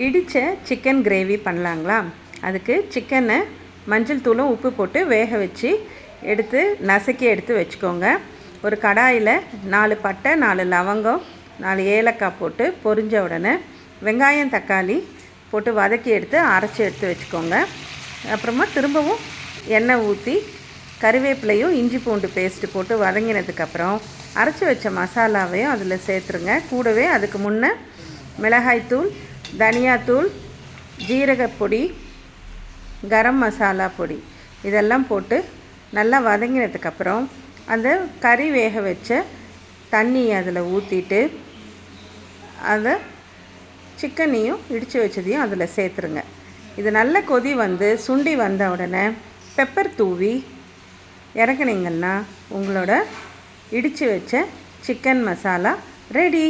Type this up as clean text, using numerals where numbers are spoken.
இடித்த chicken gravy பண்ணலாங்களா? அதுக்கு சிக்கனை மஞ்சள் தூளும் உப்பு போட்டு வேக வச்சு நசுக்கி எடுத்து வச்சுக்கோங்க. ஒரு கடாயில் 4 பட்டை, 4 லவங்கம், 4 ஏலக்காய் போட்டு பொரிஞ்ச உடனே வெங்காயம் தக்காளி போட்டு வதக்கி அரைச்சி எடுத்து வச்சுக்கோங்க. அப்புறமா திரும்பவும் எண்ணெய் ஊற்றி கறிவேப்பிலையும் இஞ்சி பூண்டு பேஸ்ட்டு போட்டு வதங்கினதுக்கப்புறம் அரைச்சி வச்ச மசாலாவையும் அதில் சேர்த்துருங்க. கூடவே அதுக்கு முன்னே மிளகாய்த்தூள், தனியாத்தூள், ஜீரகப்பொடி, கரம் மசாலா பொடி இதெல்லாம் போட்டு நல்லா வதங்கினதுக்கப்புறம் அந்த கறி வேக வச்ச தண்ணி அதில் ஊற்றிட்டு அதை சிக்கனையும் இடித்து வச்சதையும் அதில் சேர்த்துருங்க. இது நல்ல கொதி சுண்டி வந்த உடனே பெப்பர் தூவி இறக்குனீங்கன்னா உங்களோட இடித்து வச்ச சிக்கன் மசாலா ரெடி.